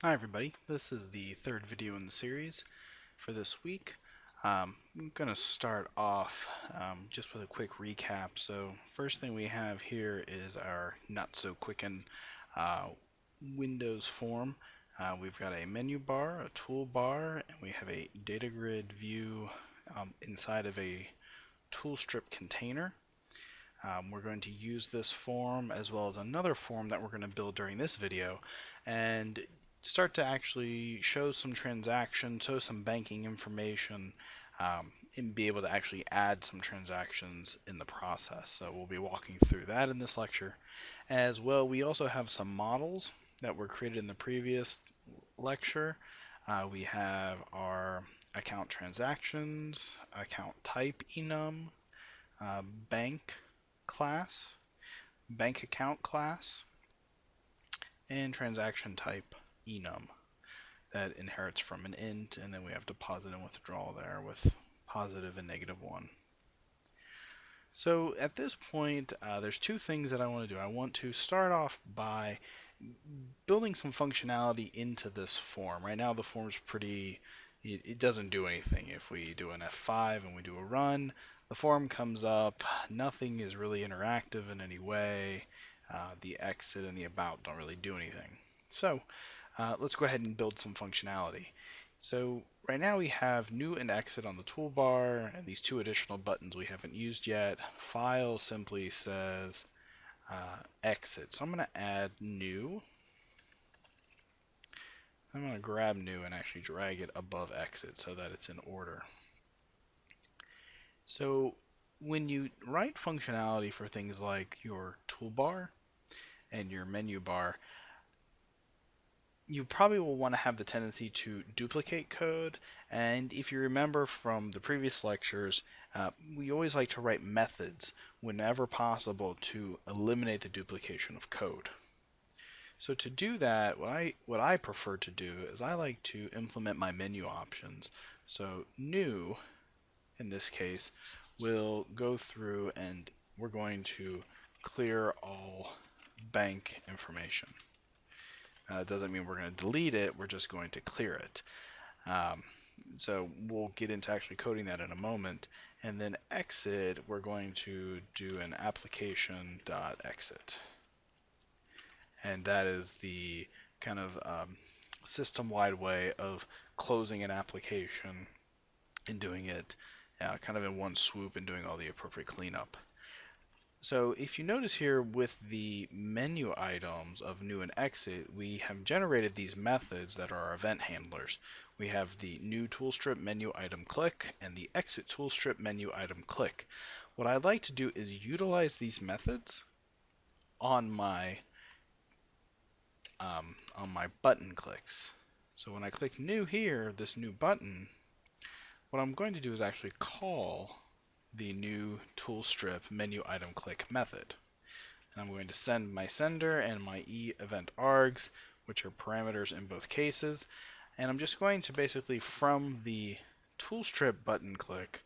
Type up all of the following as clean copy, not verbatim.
Hi everybody, this is the third video in the series for this week. I'm going to start off just with a quick recap. So first thing we have here is our not so quicken uh, Windows form. We've got a menu bar, a toolbar, and we have a data grid view inside of a toolstrip container. We're going to use this form as well as another form that we're going to build during this video and start to actually show some transactions, show some banking information, and be able to actually add some transactions in the process. So we'll be walking through that in this lecture. As well, we also have some models that were created in the previous lecture. We have our account transactions, account type enum, bank class, bank account class, and transaction type enum that inherits from an int, and then we have deposit and withdrawal there with positive and -1. So at this point, there's two things that I want to do. I want to start off by building some functionality into this form. Right now the form's it doesn't do anything. If we do an F5 and we do a run, the form comes up, nothing is really interactive in any way. The exit and the about don't really do anything. So let's go ahead and build some functionality. So right now we have new and exit on the toolbar and these two additional buttons we haven't used yet. File simply says exit. So I'm going to add new. I'm going to grab new and actually drag it above exit so that it's in order. So when you write functionality for things like your toolbar and your menu bar, you probably will want to have the tendency to duplicate code. And if you remember from the previous lectures, we always like to write methods whenever possible to eliminate the duplication of code. So to do that, what I prefer to do is I like to implement my menu options. So new, in this case, will go through and we're going to clear all bank information. It doesn't mean we're going to delete it, we're just going to clear it. So we'll get into actually coding that in a moment. And then exit, we're going to do an application.exit. And that is the kind of system-wide way of closing an application and doing it kind of in one swoop and doing all the appropriate cleanup. So if you notice here with the menu items of new and exit, we have generated these methods that are our event handlers. We have the new toolstrip menu item click and the exit toolstrip menu item click. What I'd like to do is utilize these methods on my button clicks. So when I click new here, this new button, what I'm going to do is actually call the new toolstrip menu item click method. And I'm going to send my sender and my event args, which are parameters in both cases. And I'm just going to basically, from the toolstrip button click,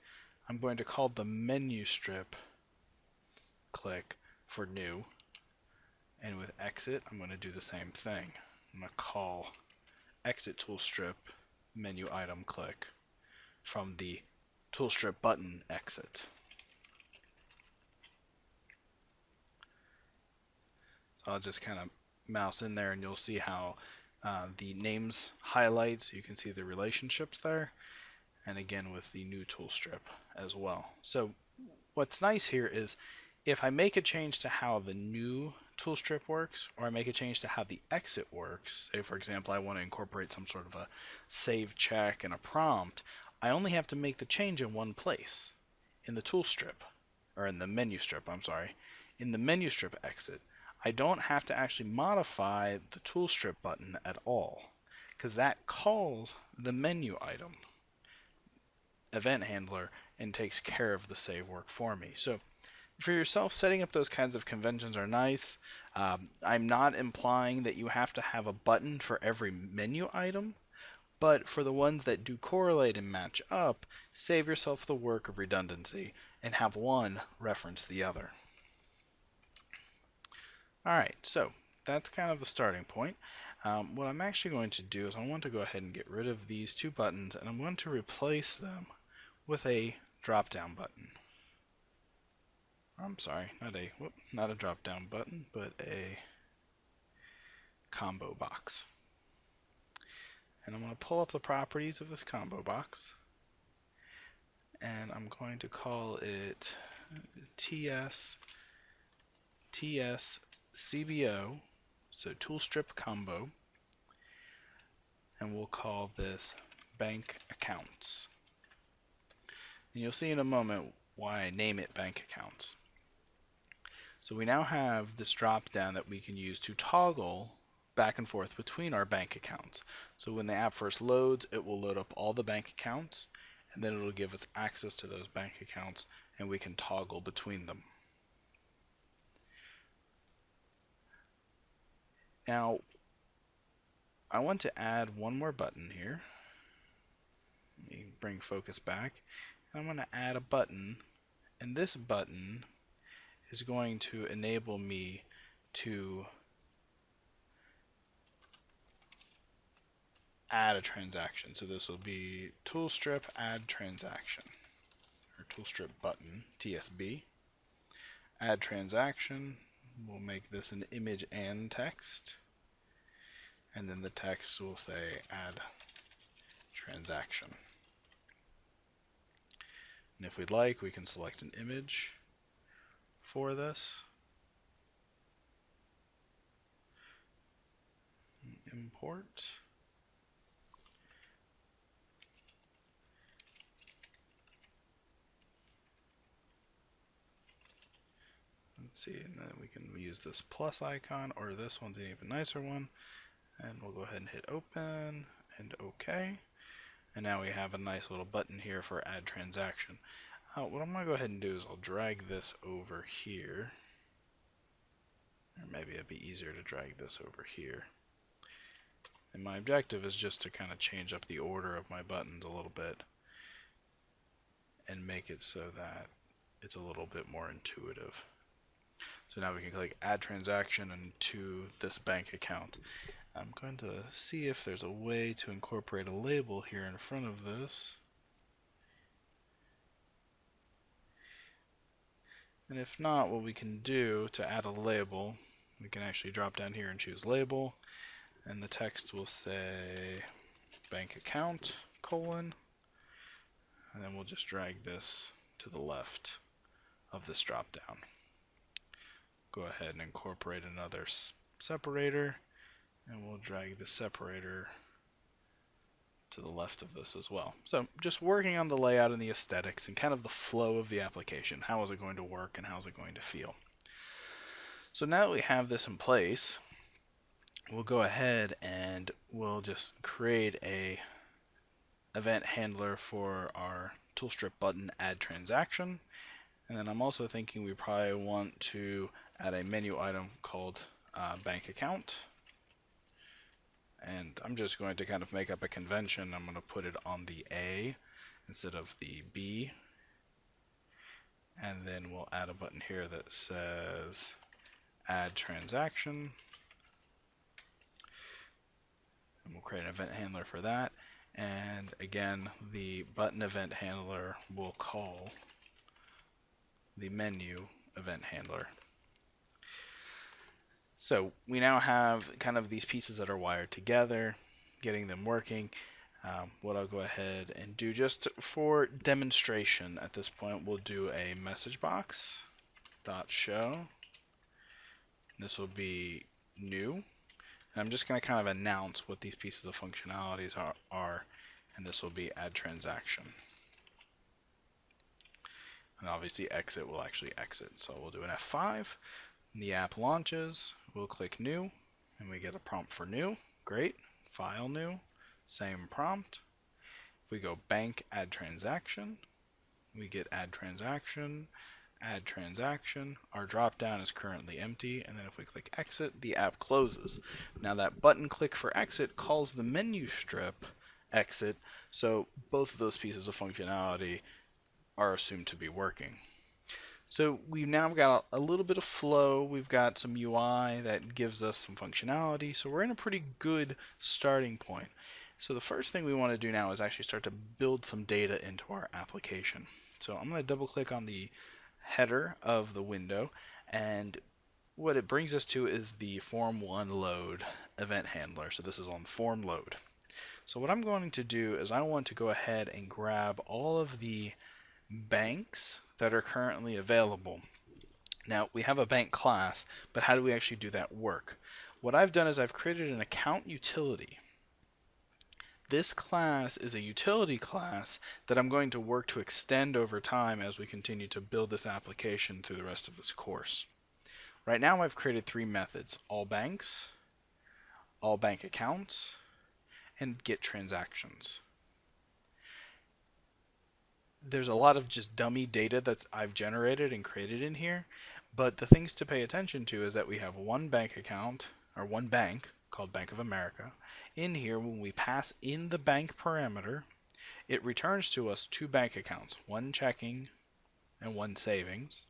I'm going to call the menu strip click for new. And with exit, I'm going to do the same thing. I'm going to call exit toolstrip menu item click from the toolstrip button exit. So I'll just kind of mouse in there and you'll see how the names highlight, so you can see the relationships there, and again with the new toolstrip as well. So what's nice here is if I make a change to how the new toolstrip works, or I make a change to how the exit works, say for example I want to incorporate some sort of a save check and a prompt, I only have to make the change in one place, in the toolstrip, or in the menu strip, I'm sorry, in the menu strip exit. I don't have to actually modify the toolstrip button at all, because that calls the menu item event handler and takes care of the save work for me. So for yourself, setting up those kinds of conventions are nice. I'm not implying that you have to have a button for every menu item, but for the ones that do correlate and match up, save yourself the work of redundancy and have one reference the other. Alright, so that's kind of the starting point. What I'm actually going to do is I want to go ahead and get rid of these two buttons, and I'm going to replace them with a drop-down button. I'm sorry, not a drop-down button, but a combo box. And I'm going to pull up the properties of this combo box, and I'm going to call it TS CBO, so tool strip combo, and we'll call this bank accounts. And you'll see in a moment why I name it bank accounts. So we now have this drop down that we can use to toggle back and forth between our bank accounts. So when the app first loads, it will load up all the bank accounts, and then it'll give us access to those bank accounts, and we can toggle between them. Now, I want to add one more button here. Let me bring focus back. I'm going to add a button, and this button is going to enable me to add a transaction. So this will be toolstrip add transaction, or toolstrip button, TSB. Add transaction, we'll make this an image and text, and then the text will say add transaction. And if we'd like, we can select an image for this. Import. Let's see, and then we can use this plus icon, or this one's an even nicer one. And we'll go ahead and hit open and OK. And now we have a nice little button here for add transaction. What I'm going to go ahead and do is I'll drag this over here. Or maybe it'd be easier to drag this over here. And my objective is just to kind of change up the order of my buttons a little bit and make it so that it's a little bit more intuitive. So now we can click add transaction into this bank account. I'm going to see if there's a way to incorporate a label here in front of this. And if not, what we can do to add a label, we can actually drop down here and choose label, and the text will say bank account, colon, and then we'll just drag this to the left of this drop down. Go ahead and incorporate another separator, and we'll drag the separator to the left of this as well. So just working on the layout and the aesthetics and kind of the flow of the application. How is it going to work and how is it going to feel? So now that we have this in place, we'll go ahead and we'll just create a event handler for our toolstrip button add transaction. And then I'm also thinking we probably want to add a menu item called bank account. And I'm just going to kind of make up a convention. I'm going to put it on the A instead of the B. And then we'll add a button here that says add transaction. And we'll create an event handler for that. And again, the button event handler will call the menu event handler. So we now have kind of these pieces that are wired together, getting them working. What I'll go ahead and do just for demonstration at this point, we'll do a message box dot show. This will be new. And I'm just going to kind of announce what these pieces of functionalities are, and this will be add transaction. And obviously exit will actually exit. So we'll do an F5. The app launches, we'll click new, and we get a prompt for new. Great. File new, same prompt. If we go bank add transaction, we get add transaction, add transaction. Our drop down is currently empty, and then if we click exit, the app closes. Now that button click for exit calls the menu strip exit, so both of those pieces of functionality are assumed to be working. So we've now got a little bit of flow, we've got some UI that gives us some functionality, so we're in a pretty good starting point. So the first thing we want to do now is actually start to build some data into our application. So I'm going to double click on the header of the window, and what it brings us to is the form 1 load event handler. So this is on form load. So what I'm going to do is I want to go ahead and grab all of the banks that are currently available. Now we have a bank class, but how do we actually do that work? What I've done is I've created an account utility. This class is a utility class that I'm going to work to extend over time as we continue to build this application through the rest of this course. Right now I've created 3 methods: all banks, all bank accounts, and get transactions. There's a lot of just dummy data that I've generated and created in here, but the things to pay attention to is that we have one bank account, or one bank, called Bank of America. In here, when we pass in the bank parameter, it returns to us 2 bank accounts, one checking and one savings.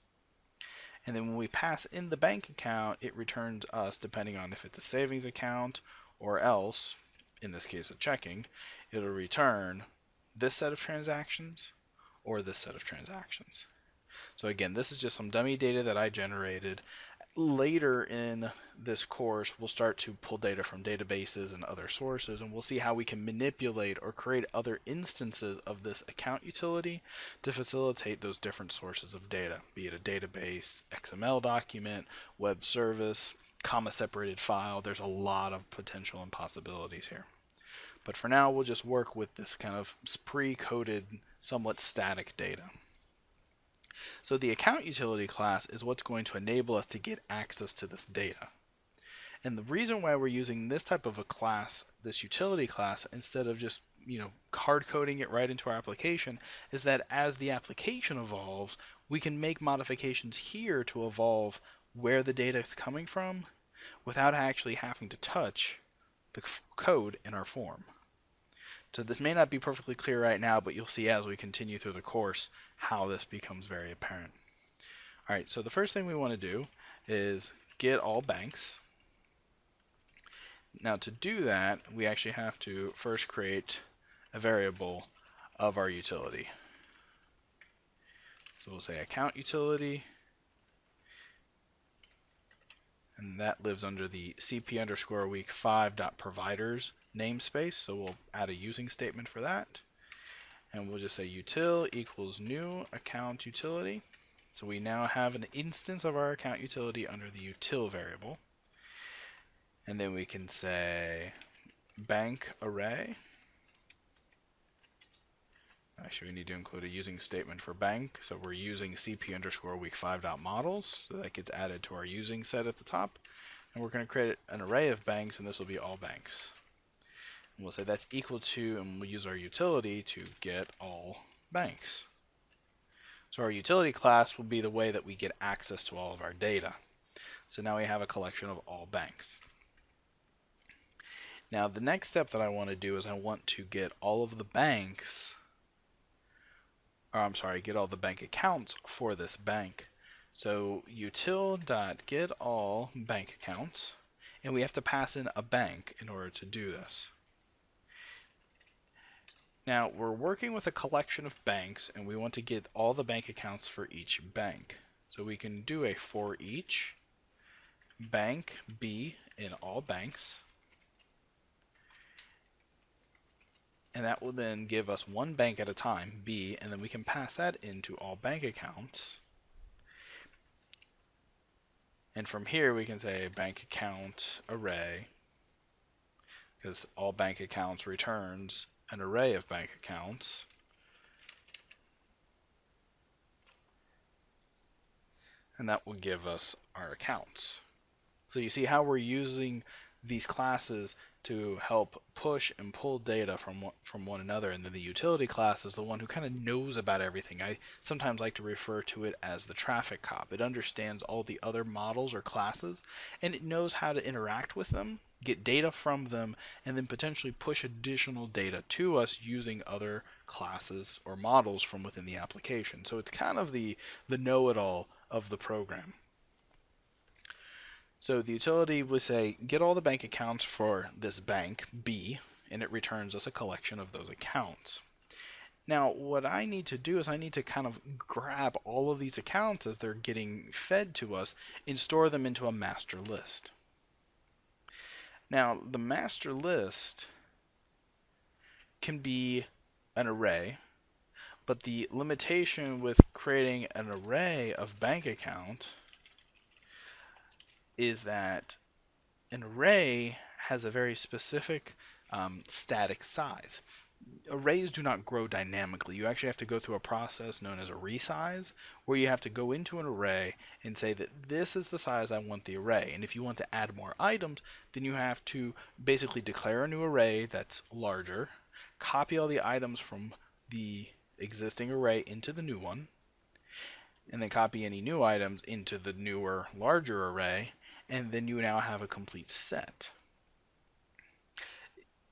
And then when we pass in the bank account, it returns us, depending on if it's a savings account or else, in this case a checking, it'll return this set of transactions or this set of transactions. So again, this is just some dummy data that I generated. Later in this course, we'll start to pull data from databases and other sources, and we'll see how we can manipulate or create other instances of this account utility to facilitate those different sources of data, be it a database, XML document, web service, comma-separated file. There's a lot of potential and possibilities here. But for now, we'll just work with this kind of pre-coded, somewhat static data. So the account utility class is what's going to enable us to get access to this data. And the reason why we're using this type of a class, this utility class, instead of just hard coding it right into our application, is that as the application evolves, we can make modifications here to evolve where the data is coming from without actually having to touch the code in our form. So this may not be perfectly clear right now, but you'll see as we continue through the course how this becomes very apparent. All right, so the first thing we want to do is get all banks. Now to do that, we actually have to first create a variable of our utility. So we'll say account utility, and that lives under the cp_week5.providers namespace. So we'll add a using statement for that. And we'll just say util equals new account utility. So we now have an instance of our account utility under the util variable. And then we can say bank array. Actually, we need to include a using statement for bank. So we're using cp_week5.models. So that gets added to our using set at the top. And we're going to create an array of banks, and this will be all banks. And we'll say that's equal to, and we'll use our utility to get all banks. So our utility class will be the way that we get access to all of our data. So now we have a collection of all banks. Now the next step that I want to do is I want to get all of the banks, or I'm sorry, get all the bank accounts for this bank. So util.getAll bank accounts, and we have to pass in a bank in order to do this. Now we're working with a collection of banks, and we want to get all the bank accounts for each bank. So we can do a for each bank B in all banks, and that will then give us one bank at a time, B, and then we can pass that into all bank accounts. And from here we can say bank account array, because all bank accounts returns an array of bank accounts. And that will give us our accounts. So you see how we're using these classes to help push and pull data from one another, and then the utility class is the one who kind of knows about everything. I sometimes like to refer to it as the traffic cop. It understands all the other models or classes, and it knows how to interact with them, get data from them, and then potentially push additional data to us using other classes or models from within the application. So it's kind of the know-it-all of the program. So the utility would say, get all the bank accounts for this bank, B, and it returns us a collection of those accounts. Now, what I need to do is I need to kind of grab all of these accounts as they're getting fed to us and store them into a master list. Now, the master list can be an array, but the limitation with creating an array of bank accounts is that an array has a very specific static size. Arrays do not grow dynamically. You actually have to go through a process known as a resize, where you have to go into an array and say that this is the size I want the array. And if you want to add more items, then you have to basically declare a new array that's larger, copy all the items from the existing array into the new one, and then copy any new items into the newer, larger array, and then you now have a complete set.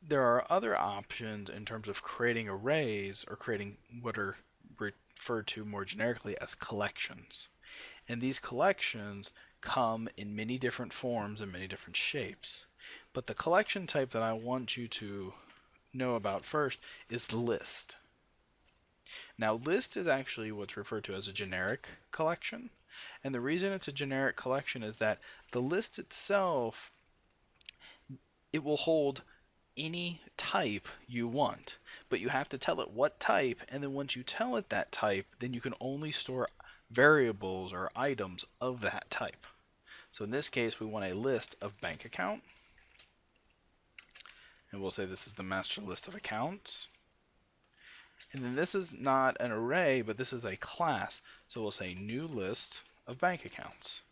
There are other options in terms of creating arrays or creating what are referred to more generically as collections. And these collections come in many different forms and many different shapes. But the collection type that I want you to know about first is the list. Now, list is actually what's referred to as a generic collection. And the reason it's a generic collection is that the list itself, it will hold any type you want, but you have to tell it what type, and then once you tell it that type, then you can only store variables or items of that type. So in this case, we want a list of bank account, and we'll say this is the master list of accounts. And then this is not an array, but this is a class, so we'll say new list of bank accounts.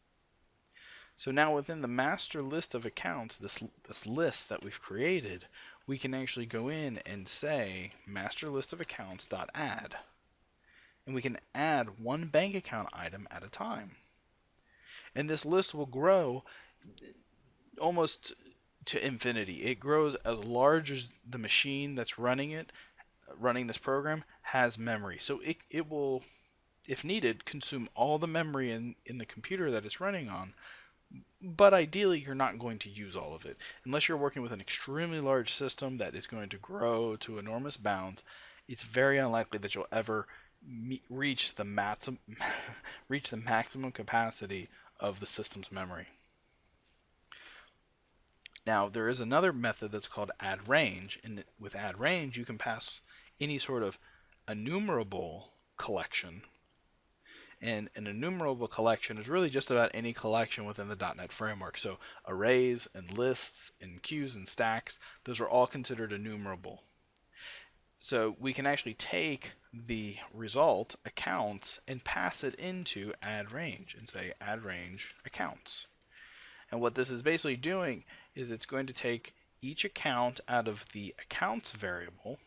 So now within the master list of accounts, this list that we've created, we can actually go in and say master list of accounts.add. And we can add one bank account item at a time. And this list will grow almost to infinity. It grows as large as the machine that's running this program has memory. So it will, if needed, consume all the memory in the computer that it's running on. But ideally, you're not going to use all of it. Unless you're working with an extremely large system that is going to grow to enormous bounds, it's very unlikely that you'll ever reach the maximum capacity of the system's memory. Now, there is another method that's called add range, and with add range, you can pass any sort of enumerable collection. And an enumerable collection is really just about any collection within the .NET framework. So arrays and lists and queues and stacks, those are all considered enumerable. So we can actually take the result, accounts, and pass it into add range and say add range accounts. And what this is basically doing is it's going to take each account out of the accounts variable,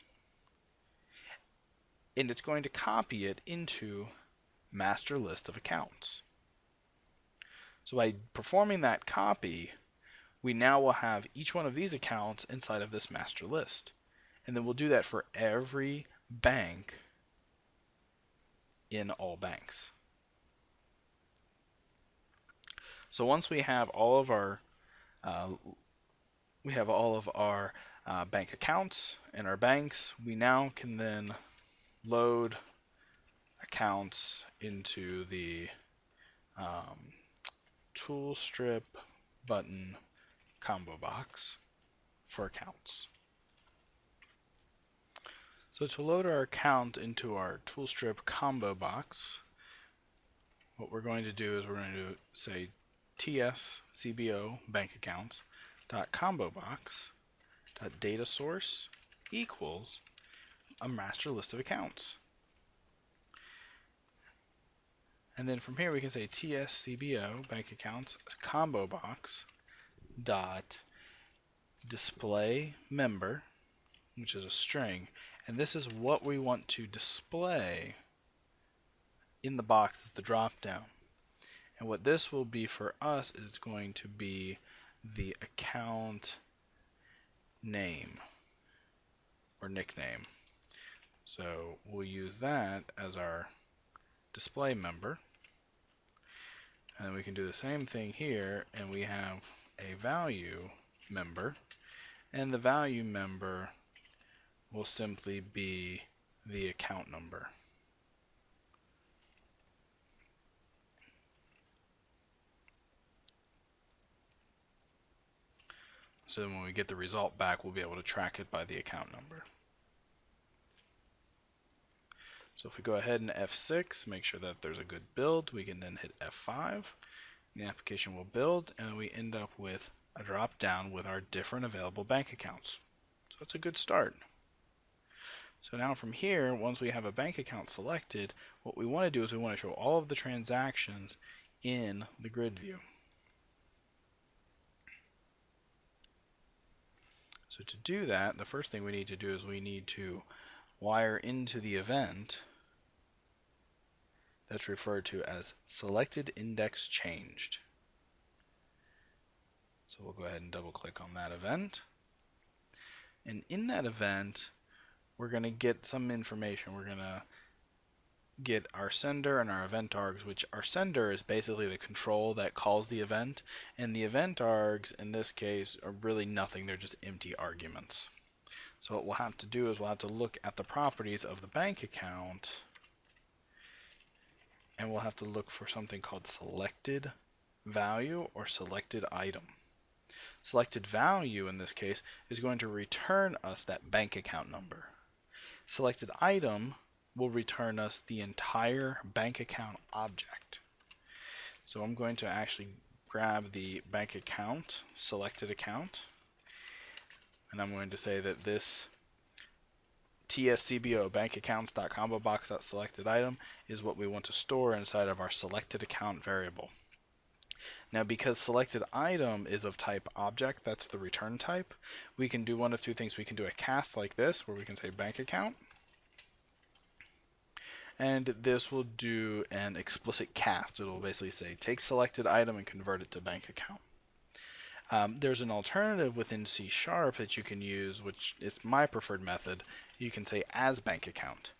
and it's going to copy it into master list of accounts. So by performing that copy, we now will have each one of these accounts inside of this master list. And then we'll do that for every bank in all banks. So once we have all of our bank accounts in our banks, we now can then load accounts into the toolstrip button combo box for accounts. So to load our account into our toolstrip combo box, what we're going to do is we're going to say tscbo bank accounts .combo box .data source equals a master list of accounts. And then from here we can say tscbo bank accounts combo box dot display member, which is a string, and this is what we want to display in the box as the drop down. And what this will be for us is going to be the account name or nickname. So we'll use that as our display member. And then we can do the same thing here, and we have a value member, and the value member will simply be the account number. So then when we get the result back, we'll be able to track it by the account number. So if we go ahead and F6, make sure that there's a good build, we can then hit F5. The application will build, and we end up with a drop down with our different available bank accounts. So that's a good start. So now from here, once we have a bank account selected, what we want to do is we want to show all of the transactions in the grid view. So to do that, the first thing we need to do is we need to wire into the event that's referred to as selected index changed. So we'll go ahead and double click on that event. And in that event, we're going to get some information. We're going to get our sender and our event args, which our sender is basically the control that calls the event, and the event args in this case are really nothing. They're just empty arguments. So what we'll have to do is we'll have to look at the properties of the bank account, and we'll have to look for something called selected value or selected item. Selected value in this case is going to return us that bank account number. Selected item will return us the entire bank account object. So I'm going to actually grab the bank account, selected account, and I'm going to say that this tscbo bankaccounts.combobox.selected item is what we want to store inside of our selected account variable. Now, because selected item is of type object, that's the return type, we can do one of two things. We can do a cast like this, where we can say bank account, and this will do an explicit cast. It will basically say take selected item and convert it to bank account. There's an alternative within C# that you can use, which is my preferred method. You can say as bank account.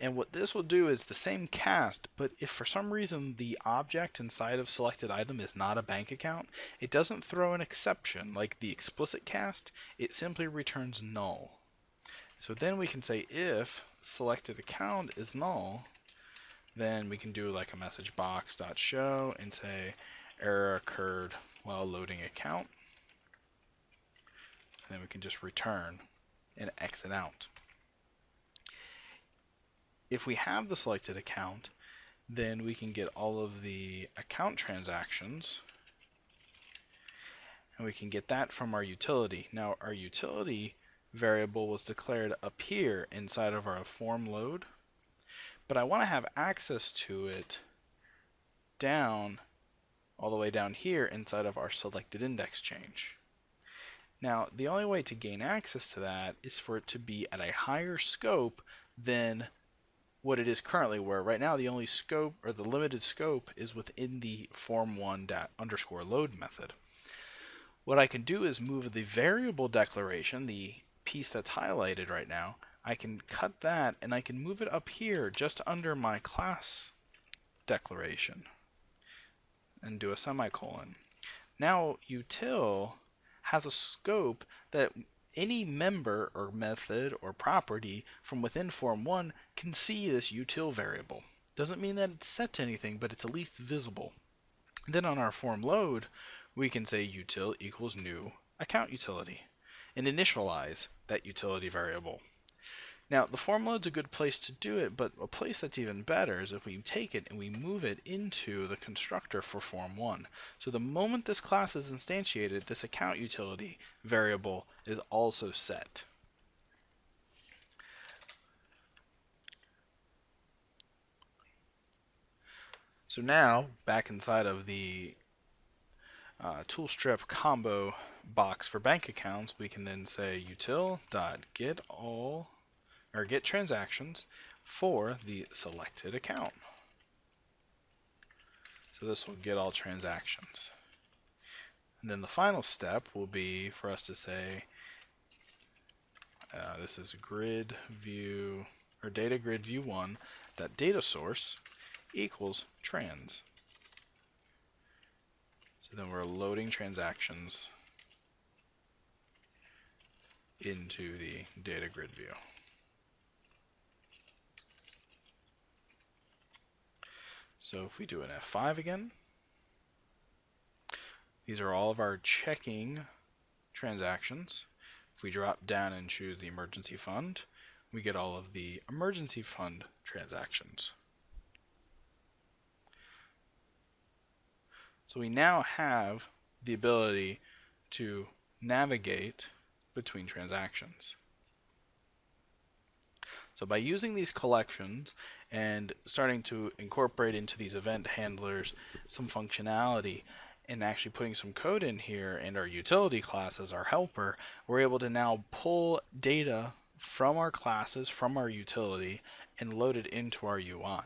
And what this will do is the same cast, but if for some reason the object inside of selected item is not a bank account, it doesn't throw an exception like the explicit cast. It simply returns null. So then we can say if selected account is null, then we can do like a message box.show and say error occurred while loading account. And then we can just return and exit out. If we have the selected account, then we can get all of the account transactions, and we can get that from our utility. Now, our utility variable was declared up here inside of our form load, but I want to have access to it down, all the way down here inside of our selected index change. Now, the only way to gain access to that is for it to be at a higher scope than what it is currently, where right now the only scope, or the limited scope, is within the form1_load method. What I can do is move the variable declaration, the piece that's highlighted right now, I can cut that and I can move it up here just under my class declaration and do a semicolon. Now util has a scope that any member or method or property from within form1 can see this util variable. Doesn't mean that it's set to anything, but it's at least visible. Then on our form load, we can say util equals new account utility and initialize that utility variable. Now, the form load's a good place to do it, but a place that's even better is if we take it and we move it into the constructor for form1. So the moment this class is instantiated, this account utility variable is also set. So now, back inside of the toolstrip combo box for bank accounts, we can then say util.get all, or get transactions for the selected account. So this will get all transactions. And then the final step will be for us to say, this is grid view, or data grid view1 data source equals trans. then we're loading transactions into the data grid view. So if we do an F5 again, these are all of our checking transactions. If we drop down and choose the emergency fund, we get all of the emergency fund transactions. So we now have the ability to navigate between transactions. So by using these collections and starting to incorporate into these event handlers some functionality and actually putting some code in here and our utility class as our helper, we're able to now pull data from our classes, from our utility, and load it into our UI.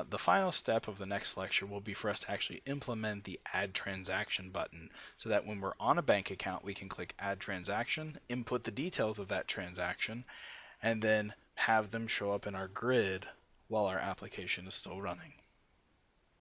The final step of the next lecture will be for us to actually implement the Add Transaction button so that when we're on a bank account, we can click Add Transaction, input the details of that transaction, and then have them show up in our grid while our application is still running.